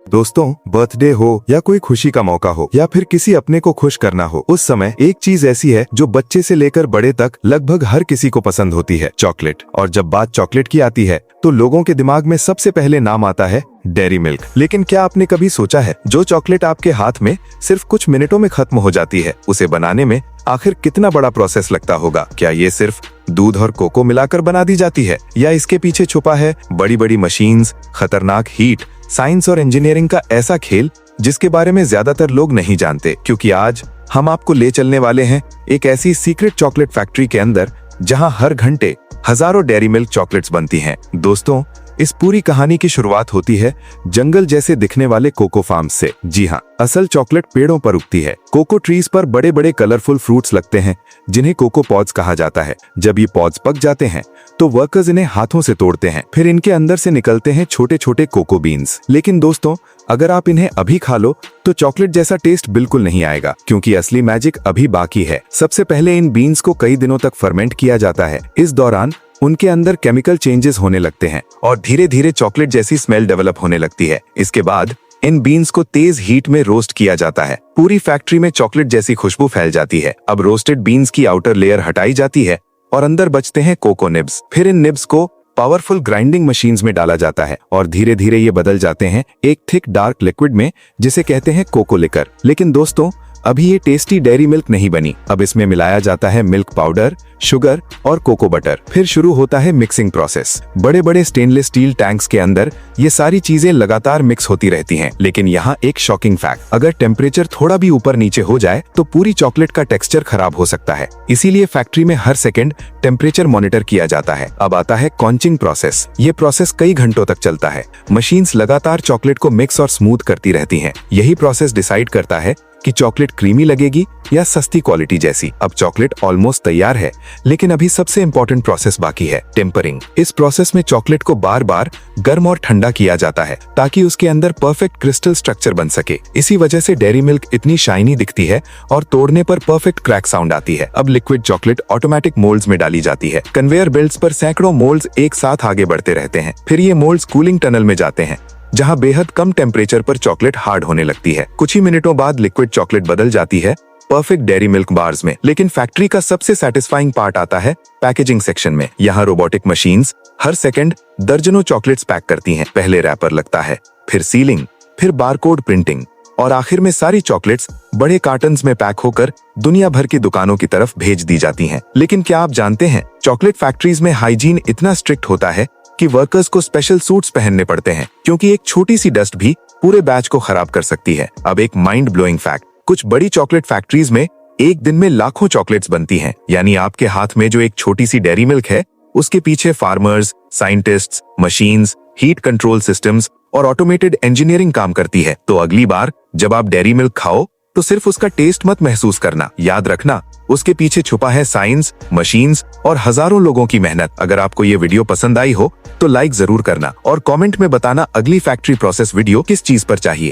दोस्तों, बर्थडे हो या कोई खुशी का मौका हो या फिर किसी अपने को खुश करना हो, उस समय एक चीज ऐसी है जो बच्चे से लेकर बड़े तक लगभग हर किसी को पसंद होती है, चॉकलेट। और जब बात चॉकलेट की आती है तो लोगों के दिमाग में सबसे पहले नाम आता है डेयरी मिल्क। लेकिन क्या आपने कभी सोचा है, जो चॉकलेट आपके हाथ में सिर्फ कुछ मिनटों में खत्म हो जाती है, उसे बनाने में आखिर कितना बड़ा प्रोसेस लगता होगा? क्या ये सिर्फ दूध और कोको मिलाकर बना दी जाती है, या इसके पीछे छुपा है बड़ी बड़ी मशीन्स, खतरनाक हीट, साइंस और इंजीनियरिंग का ऐसा खेल जिसके बारे में ज्यादातर लोग नहीं जानते? क्योंकि आज हम आपको ले चलने वाले हैं एक ऐसी सीक्रेट चॉकलेट फैक्ट्री के अंदर जहां हर घंटे हजारों डेयरी मिल्क चॉकलेट्स बनती हैं। दोस्तों, इस पूरी कहानी की शुरुआत होती है जंगल जैसे दिखने वाले कोको फार्म से। जी हाँ, असल चॉकलेट पेड़ों पर उगती है। कोको ट्रीज पर बड़े बड़े कलरफुल फ्रूट्स लगते हैं जिन्हें कोको पॉड्स कहा जाता है। जब ये पॉड्स पक जाते हैं तो वर्कर्स इन्हें हाथों से तोड़ते हैं, फिर इनके अंदर से निकलते हैं छोटे छोटे कोको बीन्स। लेकिन दोस्तों, अगर आप इन्हें अभी खा लो तो चॉकलेट जैसा टेस्ट बिल्कुल नहीं आएगा, क्योंकि असली मैजिक अभी बाकी है। सबसे पहले इन बीन्स को कई दिनों तक फर्मेंट किया जाता है। इस दौरान उनके अंदर केमिकल चेंजेस होने लगते हैं और धीरे धीरे चॉकलेट जैसी स्मेल डेवलप होने लगती है। इसके बाद इन बीन्स को तेज हीट में रोस्ट किया जाता है। पूरी फैक्ट्री में चॉकलेट जैसी खुशबू फैल जाती है। अब रोस्टेड बीन्स की आउटर लेयर हटाई जाती है और अंदर बचते हैं कोको निब्स। फिर इन निब्स को पावरफुल ग्राइंडिंग मशीन्स में डाला जाता है और धीरे धीरे ये बदल जाते हैं एक थिक डार्क लिक्विड में, जिसे कहते हैं कोको लिकर। लेकिन दोस्तों, अभी ये टेस्टी डेयरी मिल्क नहीं बनी। अब इसमें मिलाया जाता है मिल्क पाउडर, शुगर और कोको बटर। फिर शुरू होता है मिक्सिंग प्रोसेस। बड़े बड़े स्टेनलेस स्टील टैंक्स के अंदर ये सारी चीजें लगातार मिक्स होती रहती हैं। लेकिन यहाँ एक शॉकिंग फैक्ट, अगर टेम्परेचर थोड़ा भी ऊपर नीचे हो जाए तो पूरी चॉकलेट का टेक्सचर खराब हो सकता है। इसीलिए फैक्ट्री में हर सेकेंड टेम्परेचर मॉनिटर किया जाता है। अब आता है कॉन्चिंग प्रोसेस। ये प्रोसेस कई घंटों तक चलता है। मशीन्स लगातार चॉकलेट को मिक्स और स्मूथ करती रहती हैं। यही प्रोसेस डिसाइड करता है कि चॉकलेट क्रीमी लगेगी या सस्ती क्वालिटी जैसी। अब चॉकलेट ऑलमोस्ट तैयार है, लेकिन अभी सबसे इंपॉर्टेंट प्रोसेस बाकी है, टेम्परिंग। इस प्रोसेस में चॉकलेट को बार बार गर्म और ठंडा किया जाता है ताकि उसके अंदर परफेक्ट क्रिस्टल स्ट्रक्चर बन सके। इसी वजह से डेयरी मिल्क इतनी शाइनी दिखती है और तोड़ने पर परफेक्ट क्रैक साउंड आती है। अब लिक्विड चॉकलेट ऑटोमेटिक मोल्ड्स में डाली जाती है। कन्वेयर बेल्ट्स पर सैकड़ों मोल्ड्स एक साथ आगे बढ़ते रहते हैं। फिर ये मोल्ड्स कूलिंग टनल में जाते हैं, जहां बेहद कम टेम्परेचर पर चॉकलेट हार्ड होने लगती है। कुछ ही मिनटों बाद लिक्विड चॉकलेट बदल जाती है परफेक्ट डेयरी मिल्क बार्स में। लेकिन फैक्ट्री का सबसे सेटिस्फाइंग पार्ट आता है पैकेजिंग सेक्शन में। यहाँ रोबोटिक मशीन्स हर सेकंड दर्जनों चॉकलेट्स पैक करती हैं। पहले रैपर लगता है, फिर सीलिंग, फिर बारकोड प्रिंटिंग और आखिर में सारी चॉकलेट्स बड़े कार्टन्स में पैक होकर दुनिया भर की दुकानों की तरफ भेज दी जाती हैं। लेकिन क्या आप जानते हैं, चॉकलेट फैक्ट्रीज में हाइजीन इतना स्ट्रिक्ट होता है कि वर्कर्स को स्पेशल सूट्स पहनने पड़ते हैं, क्योंकि एक छोटी सी डस्ट भी पूरे बैच को खराब कर सकती है। अब एक माइंड ब्लोइंग फैक्ट, कुछ बड़ी चॉकलेट फैक्ट्रीज में एक दिन में लाखों चॉकलेट्स बनती हैं। यानी आपके हाथ में जो एक छोटी सी डेयरी मिल्क है, उसके पीछे farmers, scientists, machines, heat control systems और ऑटोमेटेड इंजीनियरिंग काम करती है। तो अगली बार जब आप डेयरी मिल्क खाओ तो सिर्फ उसका टेस्ट मत महसूस करना, याद रखना उसके पीछे छुपा है साइंस, मशीन्स और हजारों लोगों की मेहनत। अगर आपको ये वीडियो पसंद आई हो तो लाइक जरूर करना और कमेंट में बताना अगली फैक्ट्री प्रोसेस वीडियो किस चीज पर चाहिए।